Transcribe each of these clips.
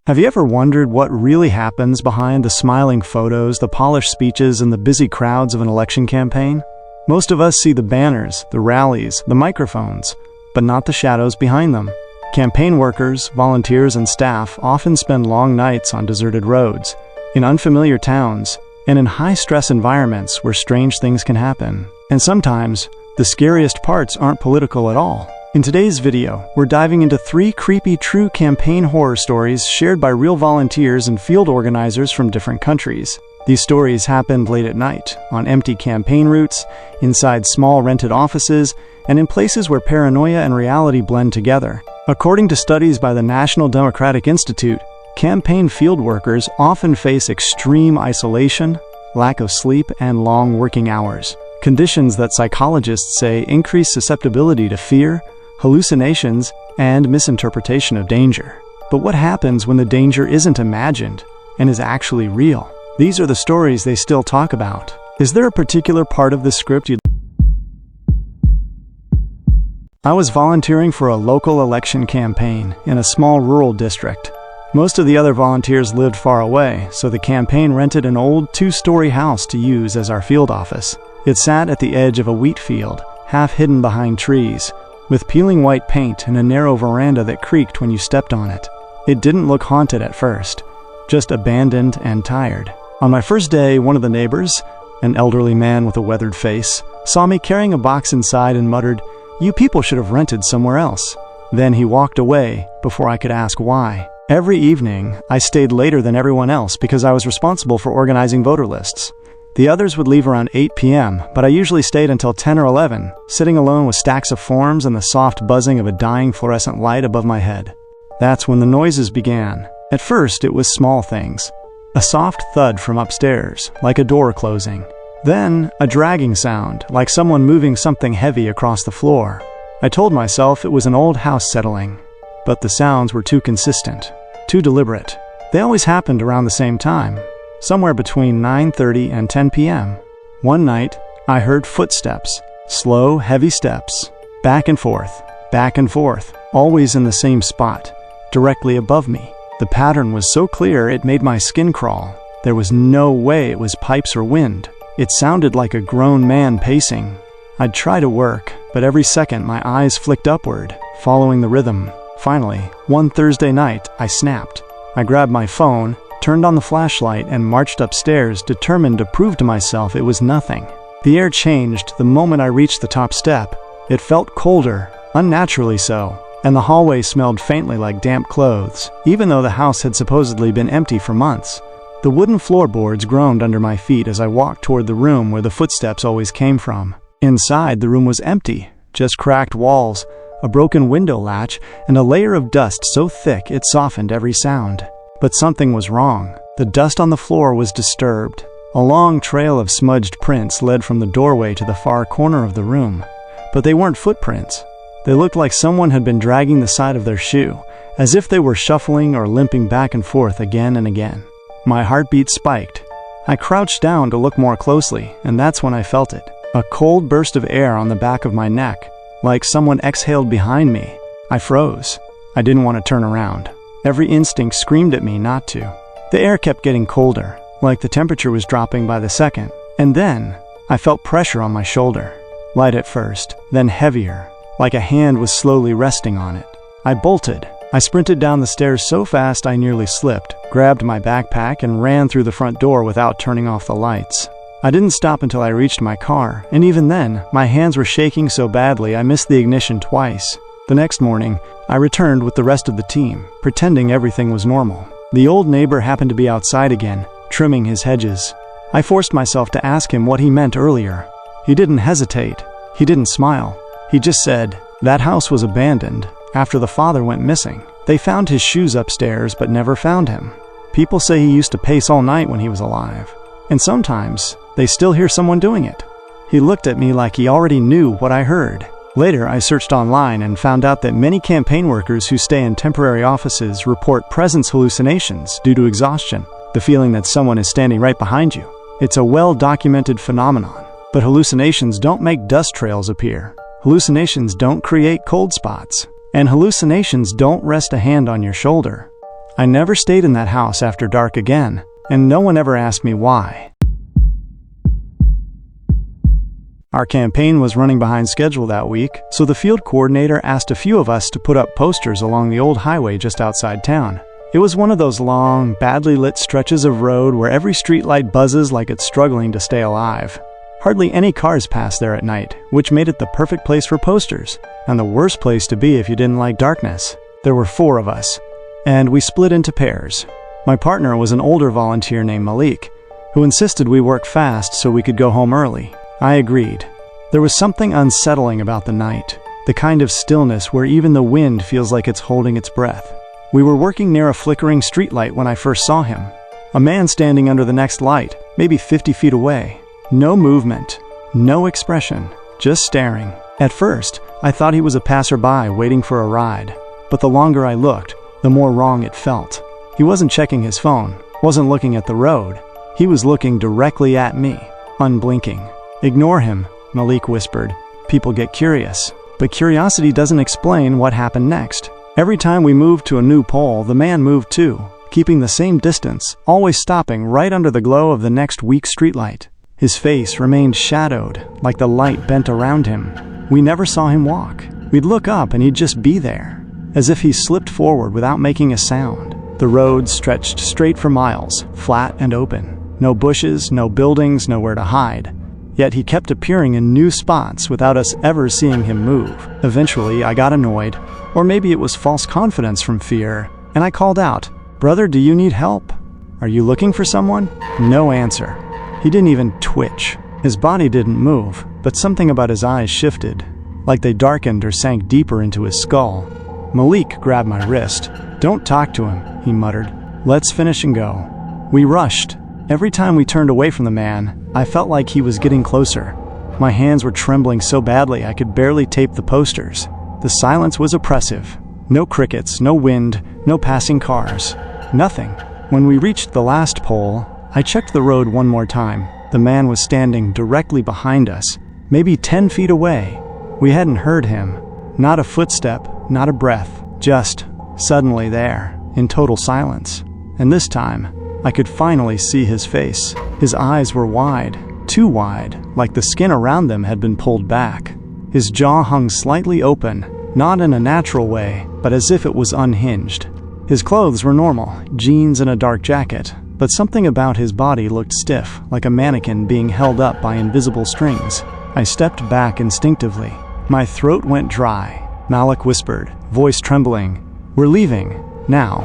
Have you ever wondered what really happens behind the smiling photos, the polished speeches, and the busy crowds of an election campaign? Most of us see the banners, the rallies, the microphones, but not the shadows behind them. Campaign workers, volunteers, and staff often spend long nights on deserted roads, in unfamiliar towns, and in high-stress environments where strange things can happen. And sometimes, the scariest parts aren't political at all. In today's video, we're diving into 3 creepy true campaign horror stories shared by real volunteers and field organizers from different countries. These stories happened late at night, on empty campaign routes, inside small rented offices, and in places where paranoia and reality blend together. According to studies by the National Democratic Institute, campaign field workers often face extreme isolation, lack of sleep, and long working hours. Conditions that psychologists say increase susceptibility to fear, hallucinations, and misinterpretation of danger. But what happens when the danger isn't imagined and is actually real? These are the stories they still talk about. Is there a particular part of the script I was volunteering for a local election campaign in a small rural district. Most of the other volunteers lived far away, so the campaign rented an old 2-story house to use as our field office. It sat at the edge of a wheat field, half hidden behind trees, with peeling white paint and a narrow veranda that creaked when you stepped on it. It didn't look haunted at first, just abandoned and tired. On my first day, one of the neighbors, an elderly man with a weathered face, saw me carrying a box inside and muttered, "You people should have rented somewhere else." Then he walked away before I could ask why. Every evening, I stayed later than everyone else because I was responsible for organizing voter lists. The others would leave around 8 p.m., but I usually stayed until 10 or 11, sitting alone with stacks of forms and the soft buzzing of a dying fluorescent light above my head. That's when the noises began. At first, it was small things. A soft thud from upstairs, like a door closing. Then, a dragging sound, like someone moving something heavy across the floor. I told myself it was an old house settling. But the sounds were too consistent, too deliberate. They always happened around the same time, somewhere between 9:30 and 10 p.m. One night, I heard footsteps, slow, heavy steps, back and forth, always in the same spot, directly above me. The pattern was so clear it made my skin crawl. There was no way it was pipes or wind. It sounded like a grown man pacing. I'd try to work, but every second my eyes flicked upward, following the rhythm. Finally, one Thursday night, I snapped. I grabbed my phone, turned on the flashlight, and marched upstairs, determined to prove to myself it was nothing. The air changed the moment I reached the top step. It felt colder, unnaturally so, and the hallway smelled faintly like damp clothes, even though the house had supposedly been empty for months. The wooden floorboards groaned under my feet as I walked toward the room where the footsteps always came from. Inside, the room was empty, just cracked walls, a broken window latch, and a layer of dust so thick it softened every sound. But something was wrong. The dust on the floor was disturbed. A long trail of smudged prints led from the doorway to the far corner of the room. But they weren't footprints. They looked like someone had been dragging the side of their shoe, as if they were shuffling or limping back and forth again and again. My heartbeat spiked. I crouched down to look more closely, and that's when I felt it. A cold burst of air on the back of my neck, like someone exhaled behind me. I froze. I didn't want to turn around. Every instinct screamed at me not to. The air kept getting colder, like the temperature was dropping by the second. And then, I felt pressure on my shoulder. Light at first, then heavier, like a hand was slowly resting on it. I bolted. I sprinted down the stairs so fast I nearly slipped, grabbed my backpack, and ran through the front door without turning off the lights. I didn't stop until I reached my car, and even then, my hands were shaking so badly I missed the ignition twice. The next morning, I returned with the rest of the team, pretending everything was normal. The old neighbor happened to be outside again, trimming his hedges. I forced myself to ask him what he meant earlier. He didn't hesitate. He didn't smile. He just said, "That house was abandoned after the father went missing. They found his shoes upstairs but never found him. People say he used to pace all night when he was alive. And sometimes, they still hear someone doing it." He looked at me like he already knew what I heard. Later, I searched online and found out that many campaign workers who stay in temporary offices report presence hallucinations due to exhaustion, the feeling that someone is standing right behind you. It's a well-documented phenomenon. But hallucinations don't make dust trails appear. Hallucinations don't create cold spots. And hallucinations don't rest a hand on your shoulder. I never stayed in that house after dark again, and no one ever asked me why. Our campaign was running behind schedule that week, so the field coordinator asked a few of us to put up posters along the old highway just outside town. It was one of those long, badly lit stretches of road where every streetlight buzzes like it's struggling to stay alive. Hardly any cars pass there at night, which made it the perfect place for posters, and the worst place to be if you didn't like darkness. There were 4 of us, and we split into pairs. My partner was an older volunteer named Malik, who insisted we work fast so we could go home early. I agreed. There was something unsettling about the night, the kind of stillness where even the wind feels like it's holding its breath. We were working near a flickering streetlight when I first saw him. A man standing under the next light, maybe 50 feet away. No movement, no expression, just staring. At first, I thought he was a passerby waiting for a ride, but the longer I looked, the more wrong it felt. He wasn't checking his phone, wasn't looking at the road. He was looking directly at me, unblinking. "Ignore him," Malik whispered. "People get curious, but curiosity doesn't explain what happened next." Every time we moved to a new pole, the man moved too, keeping the same distance, always stopping right under the glow of the next weak streetlight. His face remained shadowed, like the light bent around him. We never saw him walk. We'd look up and he'd just be there, as if he slipped forward without making a sound. The road stretched straight for miles, flat and open. No bushes, no buildings, nowhere to hide. Yet he kept appearing in new spots without us ever seeing him move. Eventually, I got annoyed, or maybe it was false confidence from fear, and I called out, "Brother, do you need help? Are you looking for someone?" No answer. He didn't even twitch. His body didn't move, but something about his eyes shifted, like they darkened or sank deeper into his skull. Malik grabbed my wrist. "Don't talk to him," he muttered. "Let's finish and go." We rushed. Every time we turned away from the man, I felt like he was getting closer. My hands were trembling so badly I could barely tape the posters. The silence was oppressive. No crickets, no wind, no passing cars. Nothing. When we reached the last pole, I checked the road one more time. The man was standing directly behind us, maybe 10 feet away. We hadn't heard him. Not a footstep, not a breath. Just suddenly there, in total silence. And this time, I could finally see his face. His eyes were wide, too wide, like the skin around them had been pulled back. His jaw hung slightly open, not in a natural way, but as if it was unhinged. His clothes were normal, jeans and a dark jacket, but something about his body looked stiff, like a mannequin being held up by invisible strings. I stepped back instinctively. My throat went dry. Malik whispered, voice trembling, "We're leaving, now."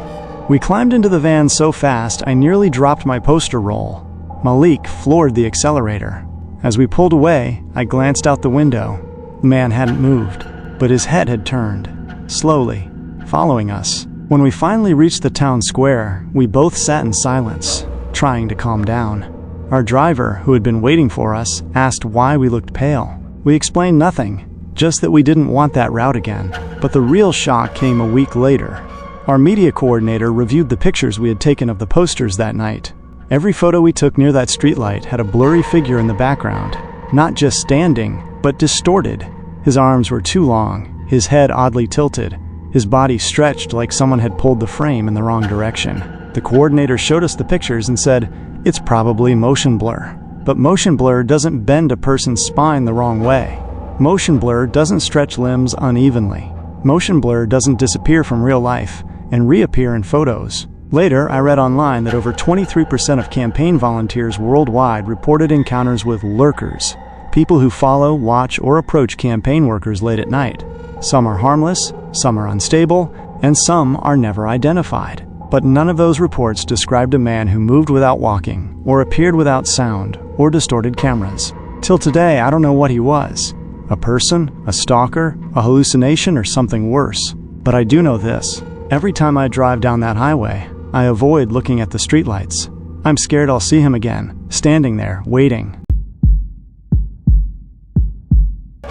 We climbed into the van so fast I nearly dropped my poster roll. Malik floored the accelerator. As we pulled away, I glanced out the window. The man hadn't moved, but his head had turned, slowly, following us. When we finally reached the town square, we both sat in silence, trying to calm down. Our driver, who had been waiting for us, asked why we looked pale. We explained nothing, just that we didn't want that route again. But the real shock came a week later. Our media coordinator reviewed the pictures we had taken of the posters that night. Every photo we took near that streetlight had a blurry figure in the background, not just standing, but distorted. His arms were too long, his head oddly tilted, his body stretched like someone had pulled the frame in the wrong direction. The coordinator showed us the pictures and said, "It's probably motion blur." But motion blur doesn't bend a person's spine the wrong way. Motion blur doesn't stretch limbs unevenly. Motion blur doesn't disappear from real life and reappear in photos. Later, I read online that over 23% of campaign volunteers worldwide reported encounters with lurkers, people who follow, watch, or approach campaign workers late at night. Some are harmless, some are unstable, and some are never identified. But none of those reports described a man who moved without walking, or appeared without sound, or distorted cameras. Till today, I don't know what he was. A person, a stalker, a hallucination, or something worse. But I do know this. Every time I drive down that highway, I avoid looking at the streetlights. I'm scared I'll see him again, standing there, waiting.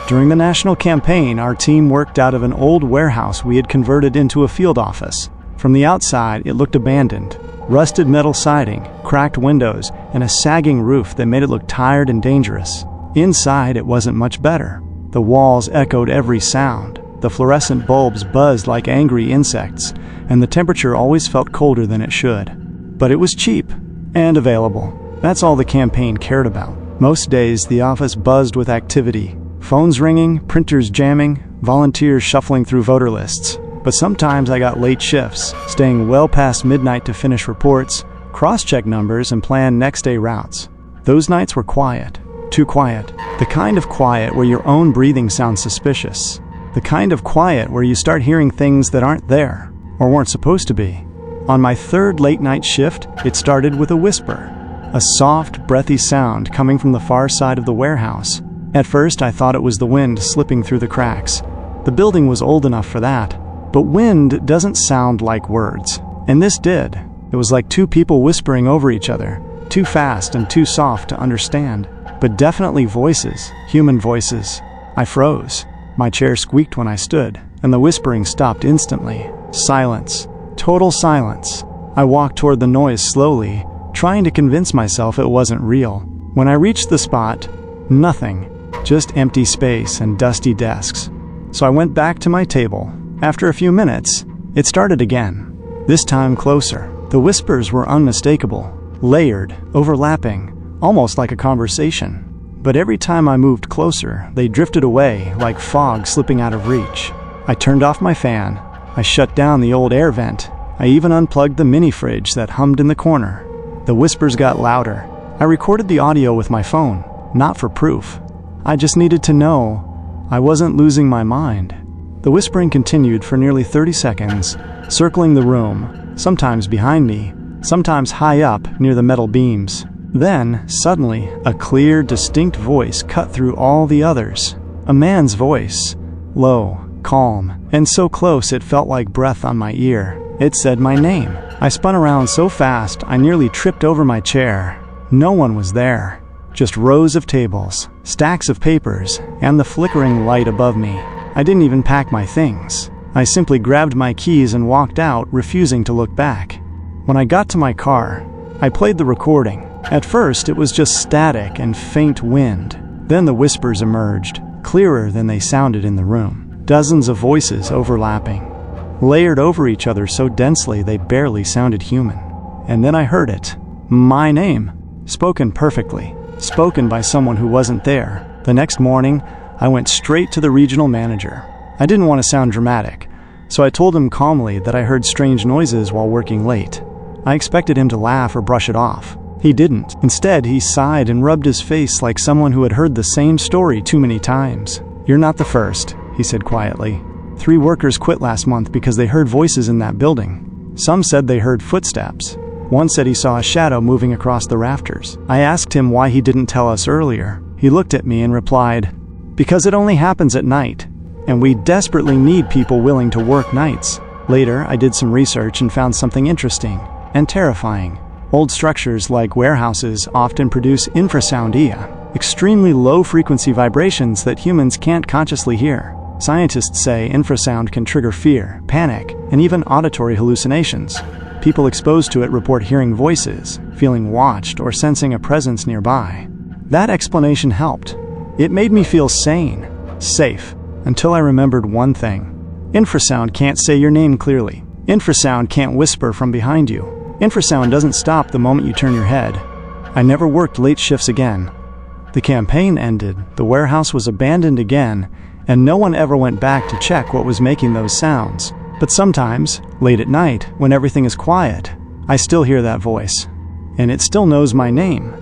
During the national campaign, our team worked out of an old warehouse we had converted into a field office. From the outside, it looked abandoned. Rusted metal siding, cracked windows, and a sagging roof that made it look tired and dangerous. Inside, it wasn't much better. The walls echoed every sound. The fluorescent bulbs buzzed like angry insects, and the temperature always felt colder than it should. But it was cheap and available. That's all the campaign cared about. Most days, the office buzzed with activity. Phones ringing, printers jamming, volunteers shuffling through voter lists. But sometimes I got late shifts, staying well past midnight to finish reports, cross-check numbers, and plan next-day routes. Those nights were quiet. Too quiet. The kind of quiet where your own breathing sounds suspicious. The kind of quiet where you start hearing things that aren't there, or weren't supposed to be. On my third late-night shift, it started with a whisper. A soft, breathy sound coming from the far side of the warehouse. At first, I thought it was the wind slipping through the cracks. The building was old enough for that. But wind doesn't sound like words. And this did. It was like two people whispering over each other. Too fast and too soft to understand. But definitely voices. Human voices. I froze. My chair squeaked when I stood, and the whispering stopped instantly. Silence. Total silence. I walked toward the noise slowly, trying to convince myself it wasn't real. When I reached the spot, nothing. Just empty space and dusty desks. So I went back to my table. After a few minutes, it started again. This time closer. The whispers were unmistakable. Layered, overlapping, almost like a conversation. But every time I moved closer, they drifted away like fog slipping out of reach. I turned off my fan. I shut down the old air vent. I even unplugged the mini fridge that hummed in the corner. The whispers got louder. I recorded the audio with my phone, not for proof. I just needed to know I wasn't losing my mind. The whispering continued for nearly 30 seconds, circling the room, sometimes behind me, sometimes high up near the metal beams. Then, suddenly, a clear, distinct voice cut through all the others. A man's voice. Low, calm, and so close it felt like breath on my ear. It said my name. I spun around so fast I nearly tripped over my chair. No one was there. Just rows of tables, stacks of papers, and the flickering light above me. I didn't even pack my things. I simply grabbed my keys and walked out, refusing to look back. When I got to my car, I played the recording. At first, it was just static and faint wind. Then the whispers emerged, clearer than they sounded in the room. Dozens of voices overlapping, layered over each other so densely they barely sounded human. And then I heard it. My name. Spoken perfectly. Spoken by someone who wasn't there. The next morning, I went straight to the regional manager. I didn't want to sound dramatic, so I told him calmly that I heard strange noises while working late. I expected him to laugh or brush it off. He didn't. Instead, he sighed and rubbed his face like someone who had heard the same story too many times. "You're not the first," he said quietly. 3 workers quit last month because they heard voices in that building. Some said they heard footsteps. One said he saw a shadow moving across the rafters. I asked him why he didn't tell us earlier. He looked at me and replied, "Because it only happens at night, and we desperately need people willing to work nights." Later, I did some research and found something interesting and terrifying. Old structures like warehouses often produce infrasound IA, extremely low-frequency vibrations that humans can't consciously hear. Scientists say infrasound can trigger fear, panic, and even auditory hallucinations. People exposed to it report hearing voices, feeling watched, or sensing a presence nearby. That explanation helped. It made me feel sane, safe, until I remembered one thing. Infrasound can't say your name clearly. Infrasound can't whisper from behind you. Infrasound doesn't stop the moment you turn your head. I never worked late shifts again. The campaign ended, the warehouse was abandoned again, and no one ever went back to check what was making those sounds. But sometimes, late at night, when everything is quiet, I still hear that voice. And it still knows my name.